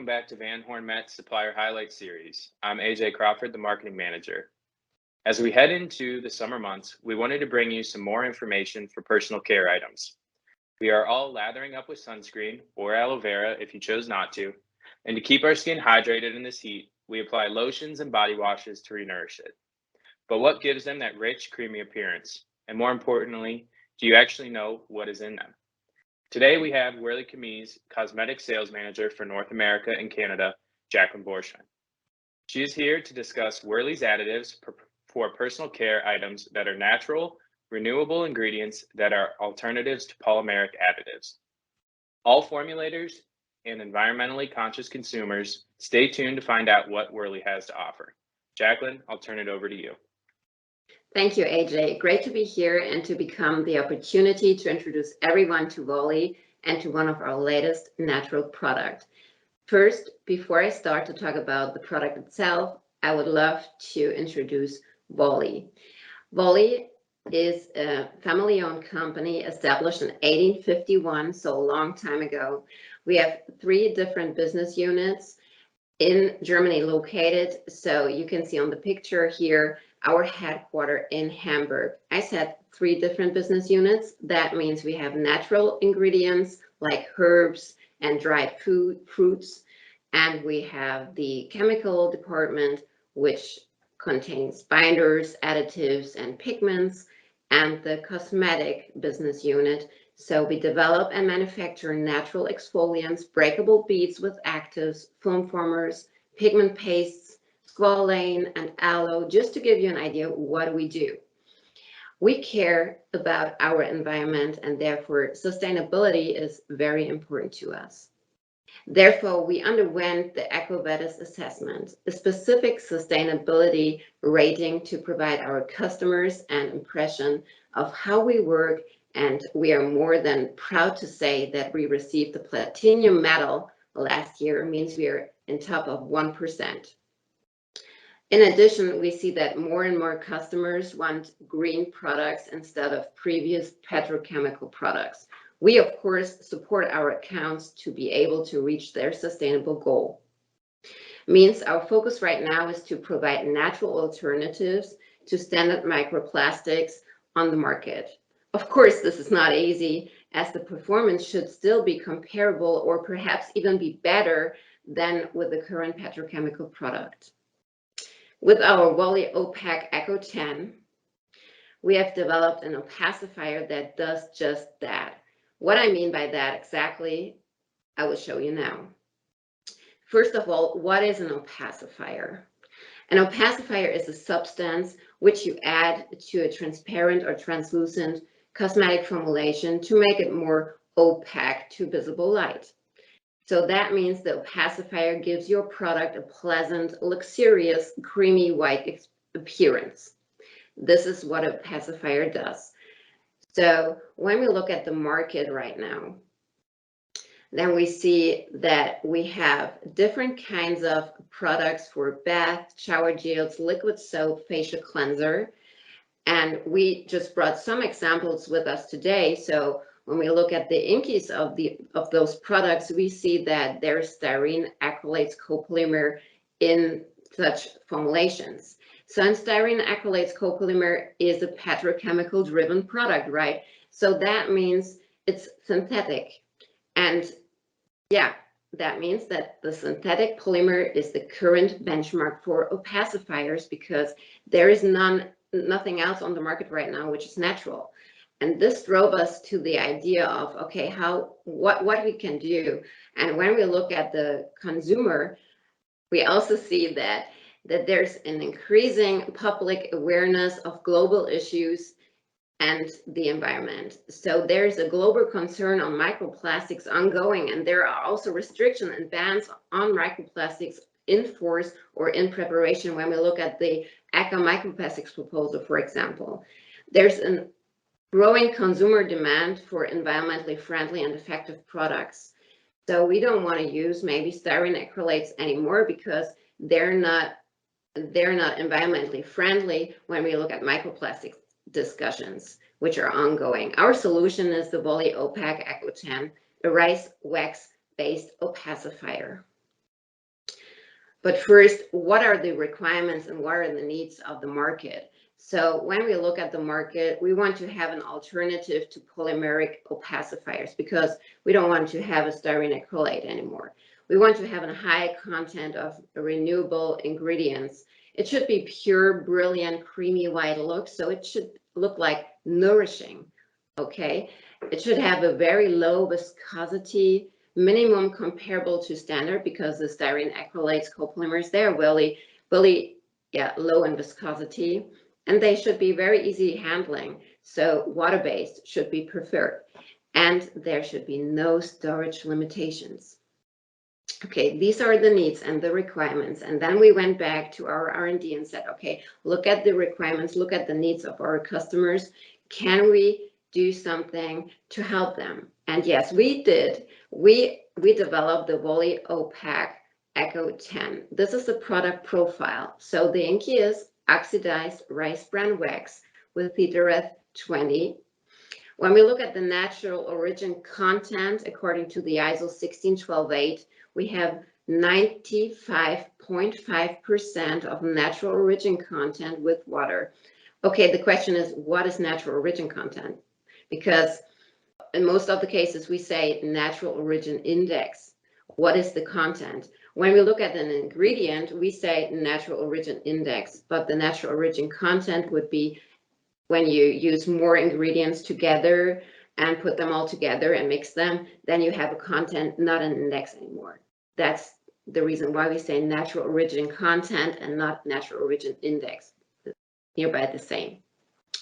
welcome back to Van Horn Metz Supplier Highlight Series. I'm AJ Crofford, the Marketing Manager. As we head into the summer months, we wanted to bring you some more information for personal care items. We are all lathering up with sunscreen or aloe vera if you chose not to, and to keep our skin hydrated in this heat, we apply lotions and body washes to renourish it. But what gives them that rich, creamy appearance? And more importantly, do you actually know what is in them? Today we have Worlée Cosmetic Sales Manager for North America and Canada, Jaclyn Borchmann. She is here to discuss Worlée's additives for personal care items that are natural, renewable ingredients that are alternatives to polymeric additives. All formulators and environmentally conscious consumers, stay tuned to find out what Worlée has to offer. Jaclyn, I'll turn it over to you. Thank you, AJ. Great to be here and to become the opportunity to introduce everyone to Worlée and to one of our latest natural products. First, before I start to talk about the product itself, I would love to introduce Worlée. Worlée is a family-owned company established in 1851, so a long time ago. We have 3 different business units in Germany located. So you can see on the picture here, our headquarters in Hamburg. I said 3 different business units. That means we have natural ingredients like herbs and dried fruits. And we have the chemical department, which contains binders, additives, and pigments, and the cosmetic business unit. So we develop and manufacture natural exfoliants, breakable beads with actives, film formers, pigment pastes, squalane, and aloe, just to give you an idea what we do. We care about our environment, and therefore sustainability is very important to us. Therefore, we underwent the EcoVadis assessment, a specific sustainability rating to provide our customers an impression of how we work, and we are more than proud to say that we received the platinum medal last year, means we are in top of 1%. In addition, we see that more and more customers want green products instead of previous petrochemical products. We, of course, support our accounts to be able to reach their sustainable goal. Means our focus right now is to provide natural alternatives to standard microplastics on the market. Of course, this is not easy, as the performance should still be comparable or perhaps even be better than with the current petrochemical product. With our WorléeOpac Eco 10, we have developed an opacifier that does just that. What I mean by that exactly, I will show you now. First of all, what is an opacifier? An opacifier is a substance which you add to a transparent or translucent cosmetic formulation to make it more opaque to visible light. So that means the opacifier gives your product a pleasant, luxurious, creamy white appearance. This is what an opacifier does. So when we look at the market right now, then we see that we have different kinds of products for bath, shower gels, liquid soap, facial cleanser. And we just brought some examples with us today. So when we look at the inkies of those products, we see that there's styrene, acrylates, copolymer in such formulations. So styrene acrylates copolymer is a petrochemical driven product, right? So that means it's synthetic. And yeah, that means that the synthetic polymer is the current benchmark for opacifiers because there is nothing else on the market right now which is natural. And this drove us to the idea of, okay, what we can do. And when we look at the consumer, we also see that there's an increasing public awareness of global issues and the environment. So there's a global concern on microplastics ongoing, and there are also restrictions and bans on microplastics in force or in preparation when we look at the ECO microplastics proposal, for example. There's a growing consumer demand for environmentally friendly and effective products. So we don't want to use maybe styrene acrylates anymore because they're not environmentally friendly when we look at microplastics discussions, which are ongoing. Our solution is the WorléeOpac Eco 10, a rice wax-based opacifier. But first, what are the requirements and what are the needs of the market? So when we look at the market, we want to have an alternative to polymeric opacifiers because we don't want to have a styrene acrylate anymore. We want to have a high content of renewable ingredients. It should be pure, brilliant, creamy white look. So it should look like nourishing, okay? It should have a very low viscosity, minimum comparable to standard because the styrene acrylates copolymers, they're really low in viscosity, and they should be very easy handling. So water-based should be preferred, and there should be no storage limitations. Okay, these are the needs and the requirements. And then we went back to our R&D and said, okay, look at the requirements, look at the needs of our customers. Can we do something to help them? And yes, we did. We developed the WorléeOpac Eco 10. This is the product profile. So the inky is oxidized rice bran wax with Thetereth 20. When we look at the natural origin content, according to the ISO 16128, we have 95.5% of natural origin content with water. Okay, the question is, what is natural origin content? Because in most of the cases, we say natural origin index. What is the content? When we look at an ingredient, we say natural origin index, but the natural origin content would be when you use more ingredients together and put them all together and mix them, then you have a content, not an index anymore. That's the reason why we say natural origin content and not natural origin index. Nearby the same.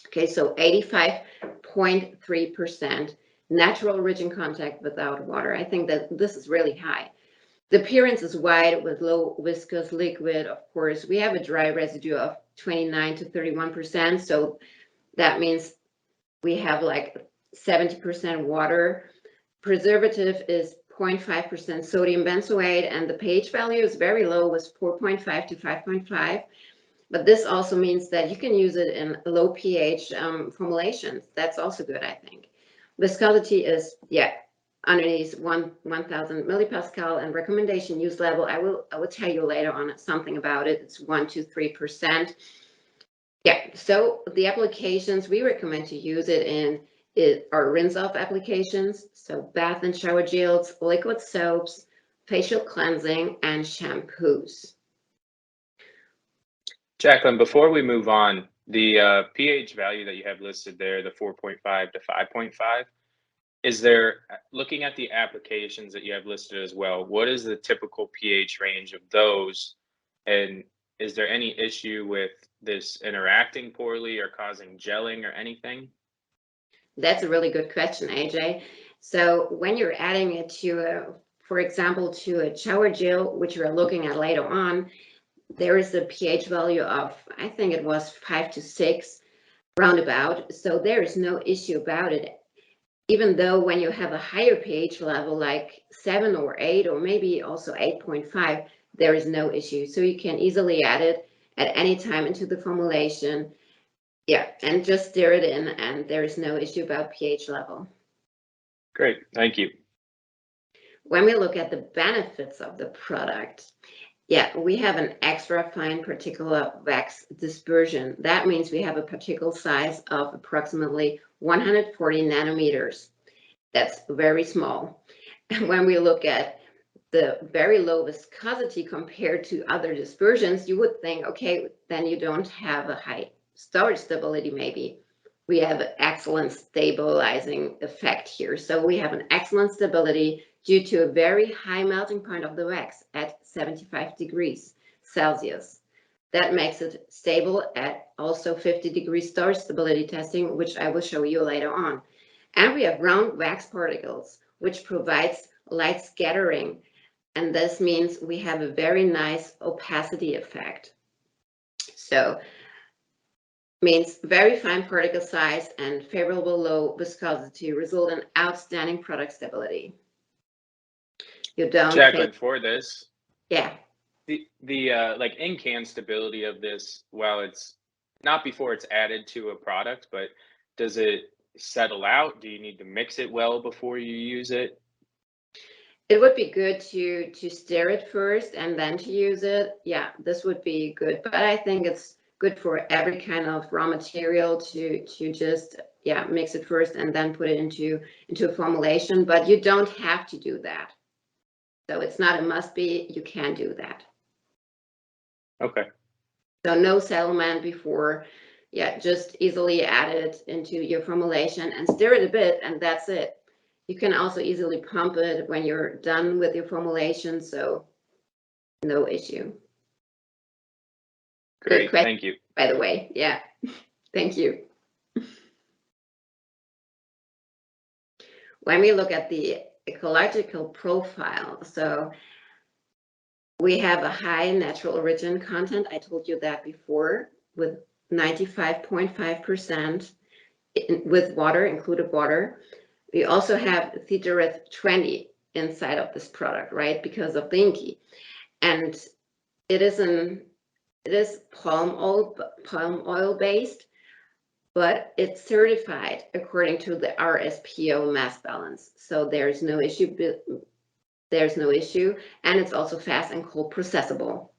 Okay, so 85.3% natural origin content without water. I think that this is really high. The appearance is white with low viscous liquid. Of course, we have a dry residue of 29 to 31%. So that means we have like 70% water. Preservative is 0.5% sodium benzoate, and the pH value is very low, with 4.5 to 5.5. But this also means that you can use it in low pH formulations. That's also good, I think. Viscosity is, underneath 1,000 millipascal, and recommendation use level, I will tell you later on something about it. It's 1 to 3%. Yeah, so the applications we recommend to use it in are rinse-off applications, so bath and shower gels, liquid soaps, facial cleansing, and shampoos. Jaclyn, before we move on, the pH value that you have listed there, the 4.5 to 5.5, is there, looking at the applications that you have listed as well, what is the typical pH range of those? And is there any issue with this interacting poorly or causing gelling or anything? That's a really good question, AJ. So when you're adding it to, for example, to a shower gel, which we're looking at later on, there is a pH value of, I think it was 5 to 6, roundabout. So there is no issue about it. Even though when you have a higher pH level, like 7 or 8, or maybe also 8.5, there is no issue. So you can easily add it at any time into the formulation. Yeah, and just stir it in, and there is no issue about pH level. Great, thank you. When we look at the benefits of the product, we have an extra fine particulate wax dispersion. That means we have a particle size of approximately 140 nanometers. That's very small. And when we look at the very low viscosity compared to other dispersions, you would think, okay, then you don't have a high storage stability maybe. We have an excellent stabilizing effect here. So we have an excellent stability due to a very high melting point of the wax at 75 degrees Celsius. That makes it stable at also 50 degrees storage stability testing, which I will show you later on. And we have round wax particles, which provides light scattering. And this means we have a very nice opacity effect. So means very fine particle size and favorable low viscosity result in outstanding product stability. You don't Jaclyn, for this, the like in-can stability of this, while it's not before it's added to a product, but does it settle out? Do you need to mix it well before you use it? It would be good to stir it first and then to use it. Yeah, this would be good, but I think it's good for every kind of raw material to just mix it first and then put it into a formulation. But you don't have to do that. So it's not a must be. You can do that. Okay. So no settlement before. Yeah, just easily add it into your formulation and stir it a bit, and that's it. You can also easily pump it when you're done with your formulation, so no issue. Great, thank you. By the way, yeah, thank you. When we look at the ecological profile, so we have a high natural origin content. I told you that before, with 95.5% with water, included water. We also have Theodoreth 20 inside of this product, right? Because of the inky. And it is palm oil based, but it's certified according to the RSPO mass balance. So there's no issue. And it's also fast and cold processable.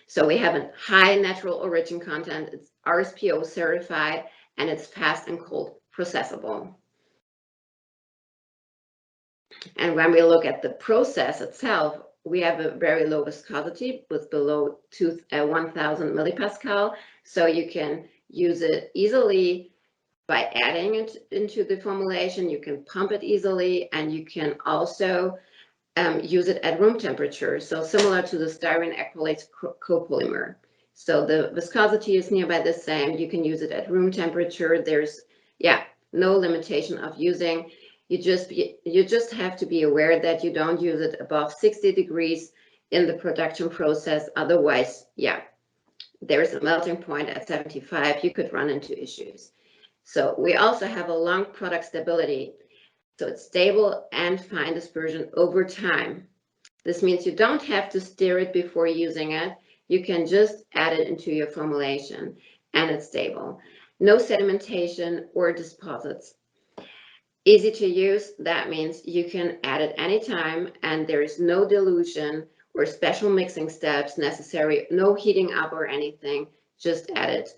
So we have a high natural origin content. It's RSPO certified, and it's fast and cold processable. And when we look at the process itself, we have a very low viscosity with below 1,000 millipascal. So you can use it easily by adding it into the formulation. You can pump it easily, and you can also use it at room temperature. So similar to the styrene acrylates copolymer. So the viscosity is nearby the same. You can use it at room temperature. There's no limitation of using. You just have to be aware that you don't use it above 60 degrees in the production process. Otherwise, there's a melting point at 75. You could run into issues. So we also have a long product stability. So it's stable and fine dispersion over time. This means you don't have to stir it before using it. You can just add it into your formulation and it's stable. No sedimentation or deposits. Easy to use, that means you can add it anytime and there is no dilution or special mixing steps necessary, no heating up or anything, just add it.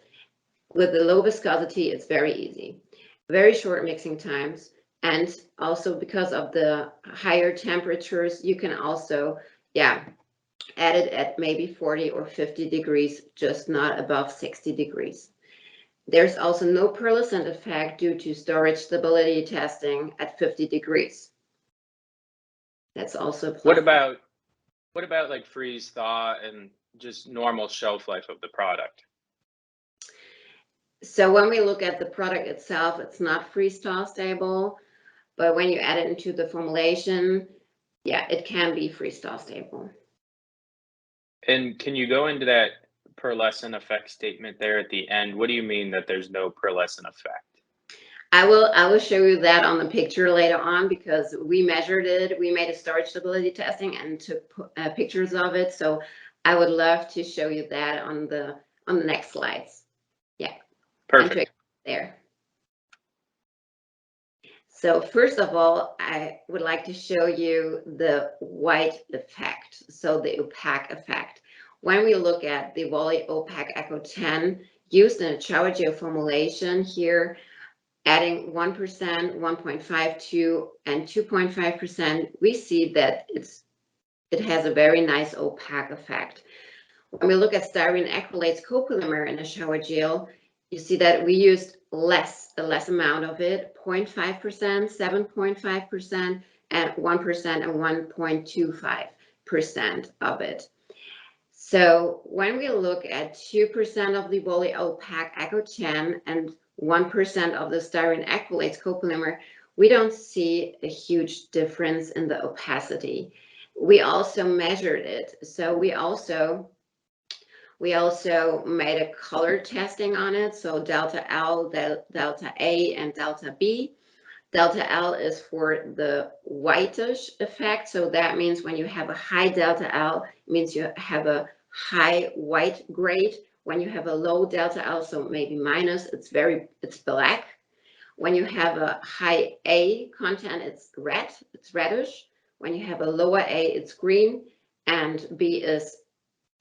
With the low viscosity, it's very easy. Very short mixing times, and also because of the higher temperatures, you can also, add it at maybe 40 or 50 degrees, just not above 60 degrees. There's also no pearlescent effect due to storage stability testing at 50 degrees. That's also plus. What about like freeze thaw and just normal shelf life of the product? So when we look at the product itself, it's not freeze thaw stable, but when you add it into the formulation, it can be freeze thaw stable. And can you go into that pearlescent effect statement there at the end? What do you mean that there's no pearlescent effect? I will show you that on the picture later on because we measured it. We made a storage stability testing and took pictures of it. So I would love to show you that on the next slides. Yeah. Perfect. There. So first of all, I would like to show you the white effect, so the opaque effect. When we look at the WorléeOpac Eco 10 used in a shower gel formulation here, adding 1%, 1.52, and 2.5%, we see that it has a very nice opaque effect. When we look at styrene acrylates copolymer in a shower gel, you see that we used a less amount of it, 0.5%, 7.5%, and 1% and 1.25% of it. So when we look at 2% of the WorléeOpac Eco 10 and 1% of the styrene acrylates copolymer, we don't see a huge difference in the opacity. We also measured it. So we also made a color testing on it. So delta L, delta A, and delta B. Delta L is for the whitish effect. So that means when you have a high delta L, it means you have a high white grade. When you have a low delta L, so maybe minus, it's black. When you have a high A content, it's red, it's reddish. When you have a lower A, it's green, and B is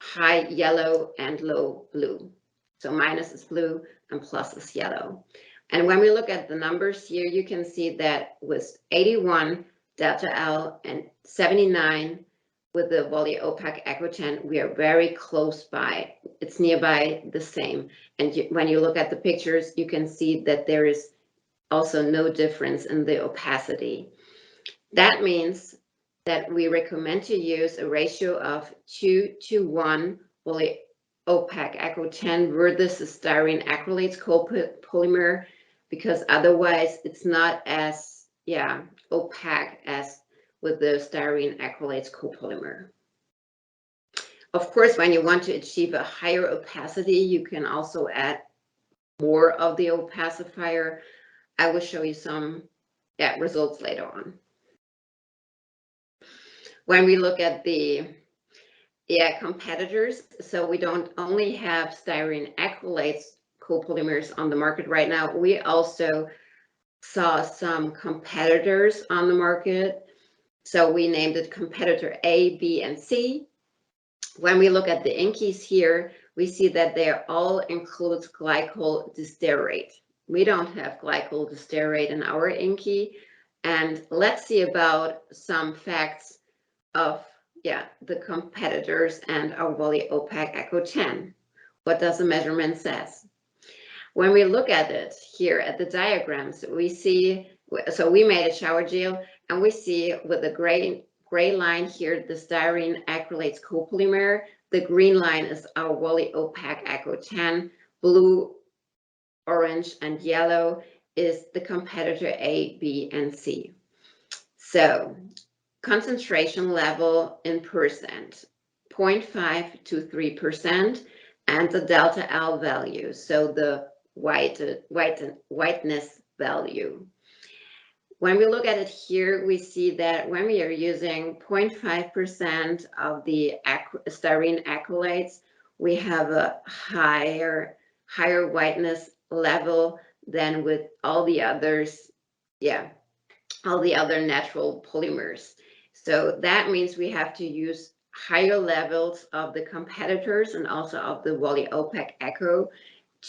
high yellow and low blue. So minus is blue and plus is yellow. And when we look at the numbers here, you can see that with 81 delta L and 79 with the WorléeOpac Eco 10, we are very close by. It's nearby the same. And when you look at the pictures, you can see that there is also no difference in the opacity. That means that we recommend to use a ratio of 2:1 WorléeOpac Eco 10 versus styrene acrylates copolymer, because otherwise it's not as opaque as with the styrene acrylates copolymer. Of course, when you want to achieve a higher opacity, you can also add more of the opacifier. I will show you some results later on. When we look at the competitors, so we don't only have styrene acrylates copolymers on the market right now, we also saw some competitors on the market. So we named it competitor A, B, and C. When we look at the inkies here, we see that they all include glycol distearate. We don't have glycol distearate in our inky. And let's see about some facts of the competitors and our WorléeOpac Eco 10. What does the measurement says? When we look at it here at the diagrams, we see, so we made a shower gel, and we see with the gray line here, the styrene acrylates copolymer. The green line is our WorléeOpac Eco 10. Blue, orange, and yellow is the competitor A, B, and C. So concentration level in percent, 0.5 to 3%, and the delta L value, so the whiteness value. When we look at it here, we see that when we are using 0.5% of the styrene acrylates, we have a higher whiteness level than with all the others, all the other natural polymers. So that means we have to use higher levels of the competitors and also of the WorléeOpac Eco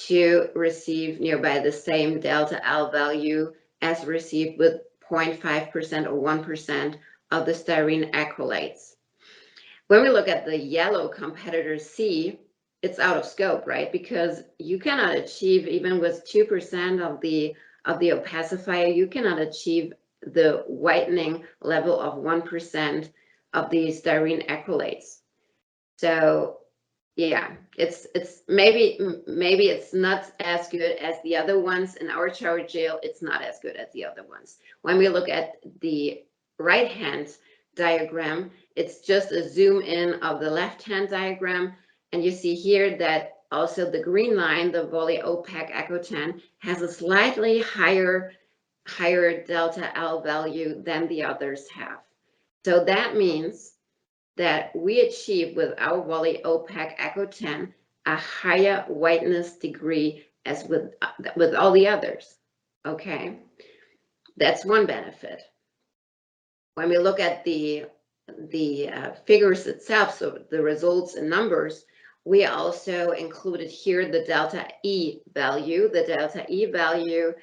to receive nearby the same delta L value as received with 0.5% or 1% of the styrene acrylates. When we look at the yellow competitor C, it's out of scope, right? Because you cannot achieve, even with 2% of the opacifier, you cannot achieve the whitening level of 1% of the styrene acrylates. So it's maybe it's not as good as the other ones. In our shower gel, it's not as good as the other ones. When we look at the right hand diagram, it's just a zoom in of the left hand diagram, and you see here that also the green line, the WorléeOpac Eco 10, has a slightly higher delta L value than the others have. So that means that we achieve with our WorléeOpac Eco 10 a higher whiteness degree as with all the others. Okay, that's one benefit. When we look at the figures itself, so the results in numbers, we also included here the delta E value. The delta E value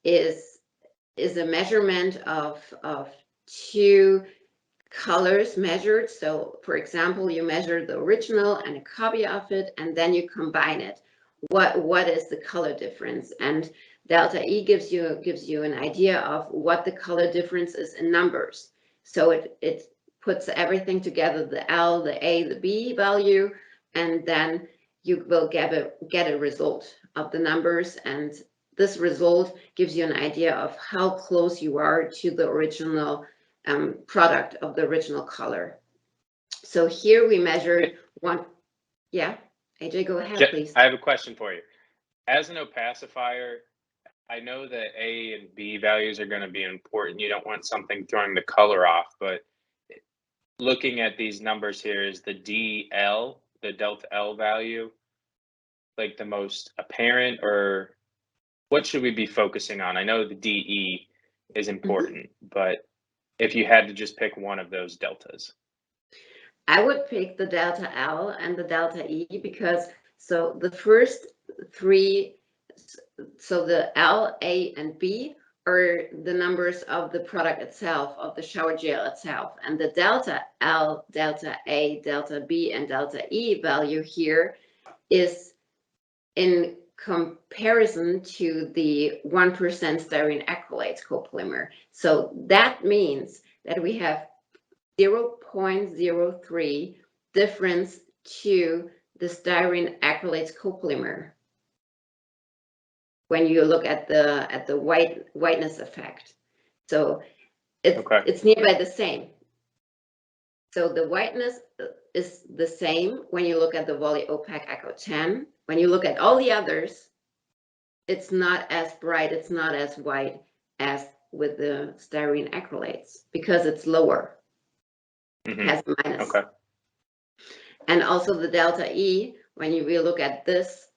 is a measurement of two colors measured. So for example, you measure the original and a copy of it, and then you combine it. What is the color difference? And delta E gives you an idea of what the color difference is in numbers. So it puts everything together, the L, the A, the B value, and then you will get a result of the numbers, and this result gives you an idea of how close you are to the original product of the original color. So here we measured one. Yeah, AJ, go ahead, please. I have a question for you. As an opacifier, I know that A and B values are going to be important. You don't want something throwing the color off, but looking at these numbers here, is the DL, the delta L value, like the most apparent, or what should we be focusing on? I know the DE is important, but if you had to just pick one of those deltas? I would pick the delta L and the delta E because so the first three, so the L, A, and B are the numbers of the product itself, of the shower gel itself. And the delta L, delta A, delta B, and delta E value here is in comparison to the 1% styrene acrylates copolymer. So that means that we have 0.03 difference to the styrene acrylates copolymer when you look at the whiteness effect. So it's nearby the same. So the whiteness is the same when you look at the WorléeOpac Eco 10. When you look at all the others, it's not as bright, it's not as white as with the styrene acrylates because it's lower. Has a minus. Okay. And also the delta E, when you will look at this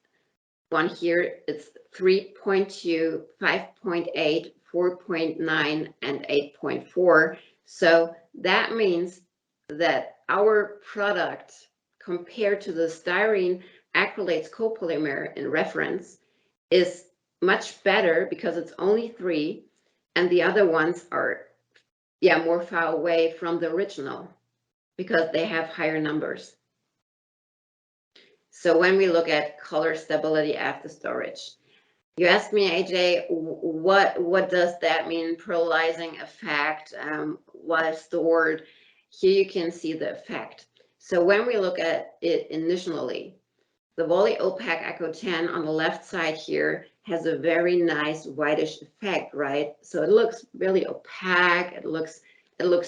one here, it's 3.2, 5.8, 4.9, and 8.4. So that means that our product compared to the styrene acrylates copolymer in reference is much better because it's only 3 and the other ones are more far away from the original because they have higher numbers. So when we look at color stability after storage, you asked me, AJ, what does that mean, pearlizing effect while stored? Here you can see the effect. So when we look at it initially, the WorléeOpac Eco 10 on the left side here has a very nice whitish effect, right? So it looks really opaque, it looks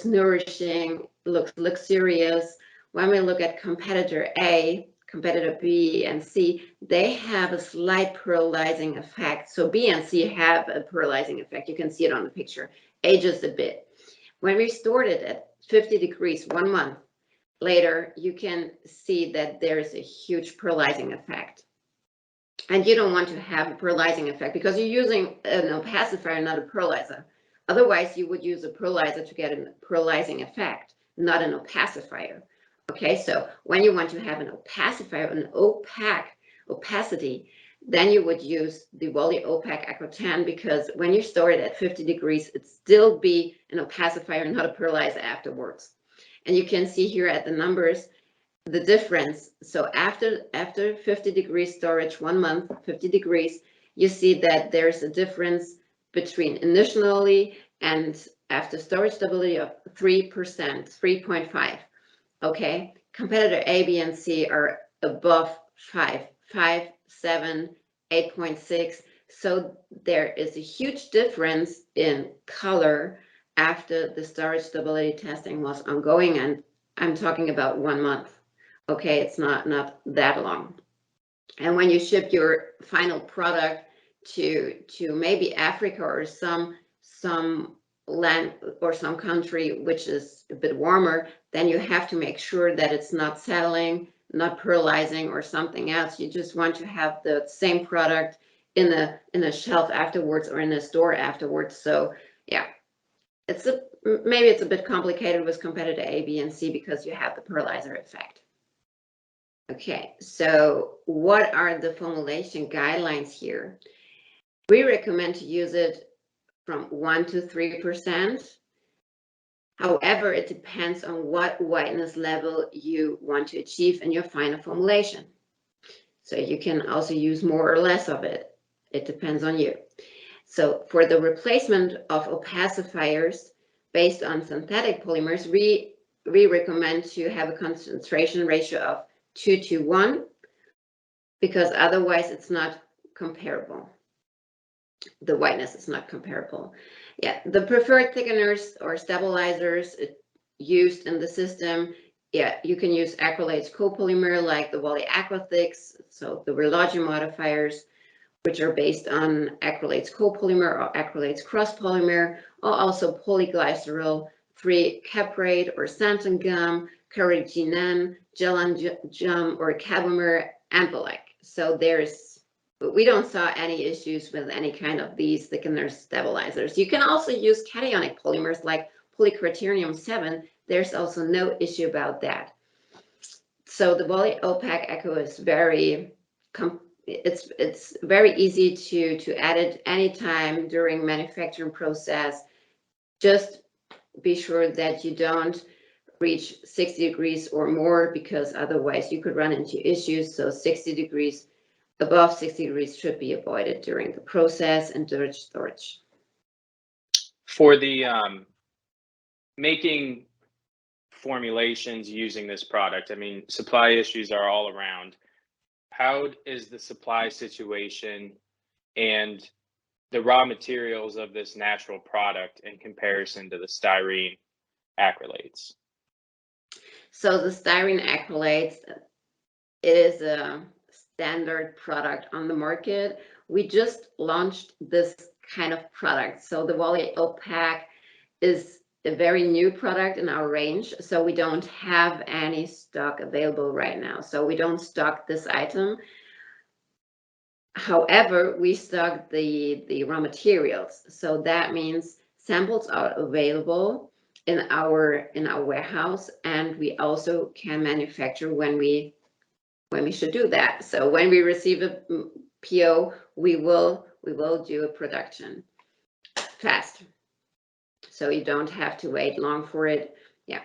nourishing, it looks luxurious. When we look at competitor A, competitor B and C, they have a slight pearlizing effect. So B and C have a pearlizing effect. You can see it on the picture. A just a bit. When we stored it at 50 degrees 1 month later, you can see that there's a huge pearlizing effect. And you don't want to have a pearlizing effect because you're using an opacifier, not a pearlizer. Otherwise, you would use a pearlizer to get a pearlizing effect, not an opacifier. Okay, so when you want to have an opacifier, an opaque opacity, then you would use the WorléeOpac Eco 10 because when you store it at 50 degrees, it still be an opacifier, not a pearlizer afterwards. And you can see here at the numbers, the difference. So after 50 degrees storage, 1 month, 50 degrees, you see that there's a difference between initially and after storage stability of 3%, 3.5. Okay, competitor A, B, and C are above 5, 7, 8.6. So there is a huge difference in color after the storage stability testing was ongoing, and I'm talking about 1 month. Okay, it's not that long. And when you ship your final product to maybe Africa or some land or some country which is a bit warmer, then you have to make sure that it's not settling, not pearlizing or something else. You just want to have the same product in a shelf afterwards or in a store afterwards. So yeah, maybe it's a bit complicated with competitor A, B, and C because you have the pearlizer effect. Okay, so what are the formulation guidelines here? We recommend to use it from 1 to 3%. However, it depends on what whiteness level you want to achieve in your final formulation. So you can also use more or less of it. It depends on you. So for the replacement of opacifiers based on synthetic polymers, we recommend to have a concentration ratio of 2 to 1 because otherwise it's not comparable. The whiteness is not comparable. Yeah, the preferred thickeners or stabilizers used in the system, yeah, you can use acrylates copolymer like the Worlée Aquathix, so the Worlée modifiers, which are based on acrylates copolymer or acrylates cross polymer, or also polyglycerol 3 caprate or xanthan gum, carrageenan, gel or cabomer, and the like. So we don't saw any issues with any kind of these thickeners stabilizers. You can also use cationic polymers like polyquaternium 7, there's also no issue about that. So the WorléeOpac Eco is it's very easy to add it anytime during manufacturing process. Just be sure that you don't reach 60 degrees or more, because otherwise you could run into issues. So 60 degrees, above 60 degrees should be avoided during the process and during storage. For the making formulations using this product, I mean, supply issues are all around. How is the supply situation and the raw materials of this natural product in comparison to the styrene acrylates? So the styrene acrylates, it is a standard product on the market. We just launched this kind of product. So the WorléeOpac is a very new product in our range. So we don't have any stock available right now. So we don't stock this item. However, we stock the raw materials. So that means samples are available in our warehouse, and we also can manufacture when we should do that. So when we receive a PO, we will do a production fast. So you don't have to wait long for it. Yeah,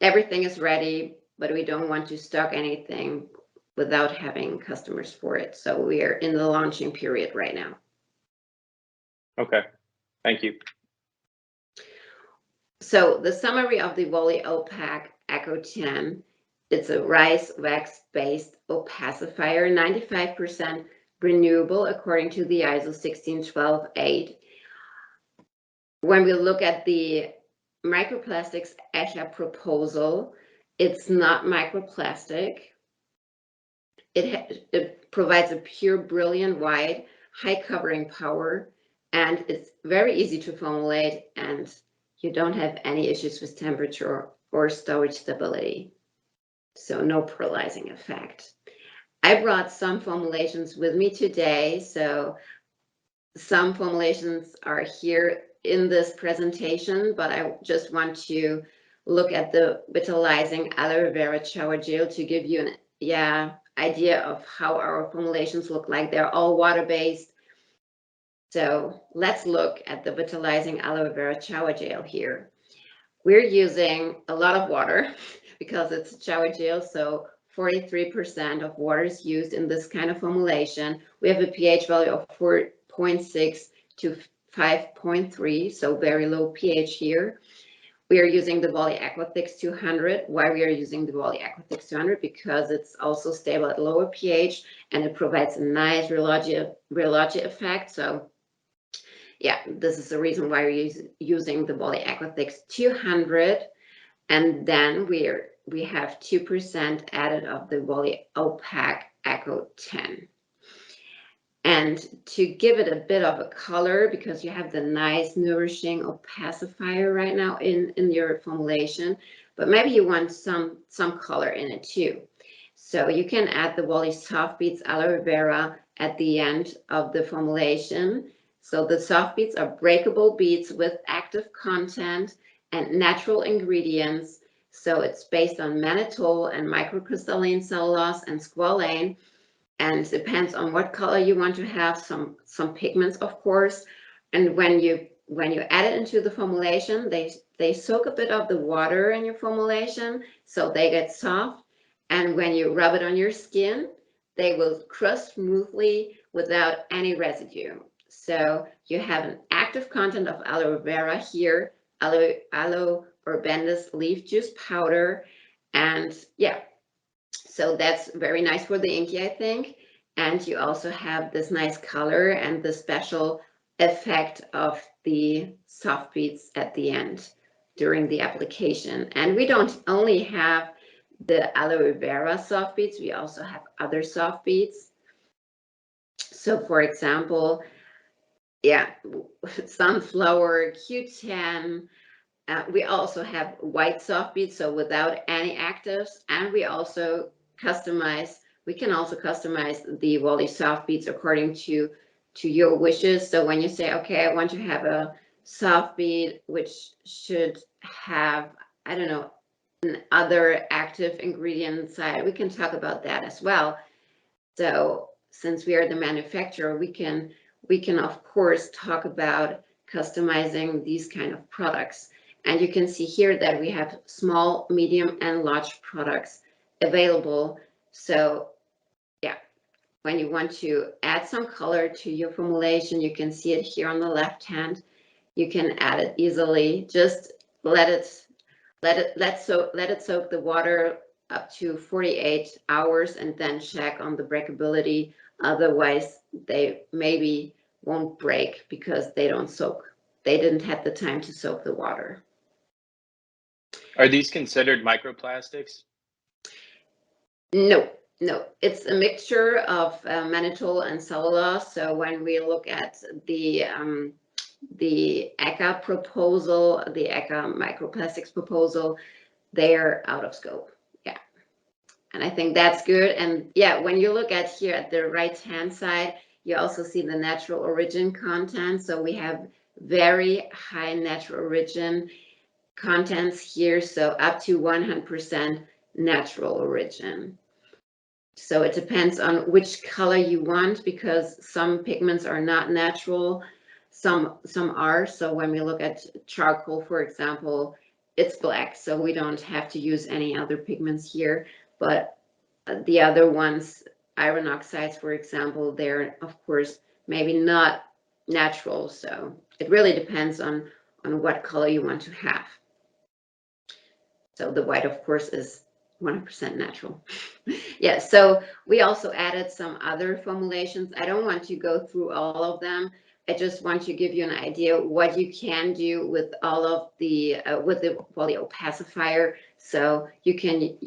everything is ready, but we don't want to stock anything without having customers for it. So we are in the launching period right now. Okay, thank you. So the summary of the WorléeOpac Eco 10, it's a rice wax-based opacifier, 95% renewable according to the ISO 16128. When we look at the microplastics ECHA proposal, it's not microplastic. It provides a pure, brilliant white, high covering power, and it's very easy to formulate, and you don't have any issues with temperature or storage stability. So no pearlizing effect. I brought some formulations with me today. So some formulations are here in this presentation, but I just want to look at the vitalizing aloe vera shower gel to give you an idea of how our formulations look like. They're all water-based. So let's look at the vitalizing aloe vera shower gel here. We're using a lot of water because it's a shower gel, so 43% of water is used in this kind of formulation. We have a pH value of 4.6 to 5.3, so very low pH here. We are using the WorléeEcothix 200. Why we are using the WorléeEcothix 200? Because it's also stable at lower pH and it provides a nice rheology effect. So yeah, this is the reason why we're using the WorléeEcothix 200. And then we have 2% added of the WorléeOpac Eco 10. And to give it a bit of a color, because you have the nice nourishing opacifier right now in your formulation, but maybe you want some color in it too. So you can add the WorléeSoft Beads aloe vera at the end of the formulation. So the soft beads are breakable beads with active content and natural ingredients. So it's based on mannitol and microcrystalline cellulose and squalane. And it depends on what color you want to have, some pigments, of course. And when you add it into the formulation, they soak a bit of the water in your formulation, so they get soft. And when you rub it on your skin, they will crust smoothly without any residue. So you have an active content of aloe vera here, aloe urbandis leaf juice powder, and yeah. So that's very nice for the inky, I think. And you also have this nice color and the special effect of the soft beads at the end during the application. And we don't only have the aloe vera soft beads, we also have other soft beads. So for example, yeah, sunflower, Q10. We also have white soft beads, so without any actives, and we can also customize the WorléeSoft Beads according to your wishes. So when you say, okay, I want to have a soft bead, which should have, I don't know, other active ingredient inside. We can talk about that as well. So since we are the manufacturer, we can of course talk about customizing these kind of products. And you can see here that we have small, medium, and large products available. So yeah, when you want to add some color to your formulation, you can see it here on the left hand. You can add it easily. Just let it soak the water up to 48 hours and then check on the breakability. Otherwise, they maybe won't break because they don't soak. They didn't have the time to soak the water. Are these considered microplastics? No, it's a mixture of mannitol and cellulose. So when we look at the ECA proposal, the ECA microplastics proposal, they're out of scope. Yeah. And I think that's good. And yeah, when you look at here at the right hand side, you also see the natural origin content. So we have very high natural origin contents here. So up to 100% natural origin. So it depends on which color you want, because some pigments are not natural, some are. So when we look at charcoal, for example, it's black, so we don't have to use any other pigments here. But the other ones, iron oxides, for example, they're of course maybe not natural. So it really depends on what color you want to have. So the white, of course, is 100% natural. Yeah, so we also added some other formulations. I don't want to go through all of them. I just want to give you an idea what you can do with all of the with the WorléeOpacifier. So you can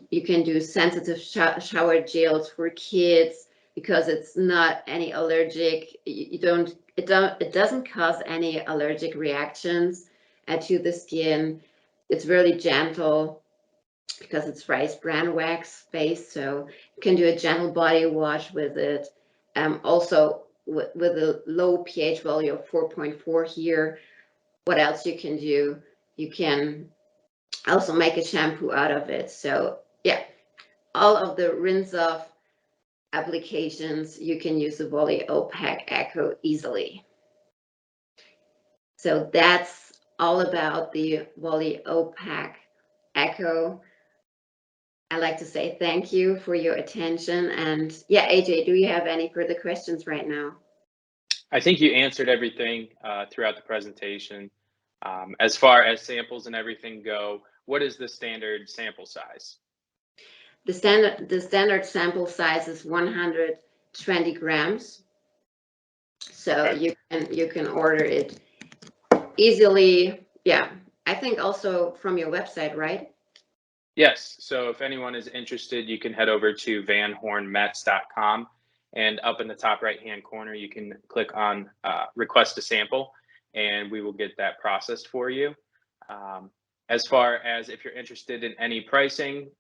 do sensitive shower gels for kids because it's not any allergic. It doesn't cause any allergic reactions to the skin. It's really gentle because it's rice bran wax based, so you can do a gentle body wash with it. Also with a low pH value of 4.4 here. What else you can do? You can also make a shampoo out of it. So yeah, all of the rinse off applications, you can use the WorléeOpac Eco easily. So that's all about the WorléeOpac Eco. I'd like to say thank you for your attention. And yeah, AJ, do you have any further questions right now? I think you answered everything throughout the presentation. As far as samples and everything go, what is the standard sample size? The standard sample size is 120 grams. So okay, you can order it easily. Yeah, I think also from your website, right? Yes. So if anyone is interested, you can head over to vanhornmetz.com, and up in the top right-hand corner, you can click on request a sample, and we will get that processed for you. As far as if you're interested in any pricing,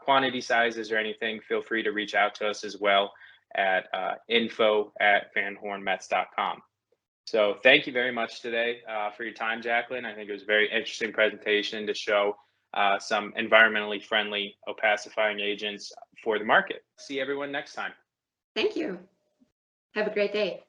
quantity sizes or anything, feel free to reach out to us as well at info@vanhornmetz.com. So thank you very much today for your time, Jaclyn. I think it was a very interesting presentation to show some environmentally friendly opacifying agents for the market. See everyone next time. Thank you. Have a great day.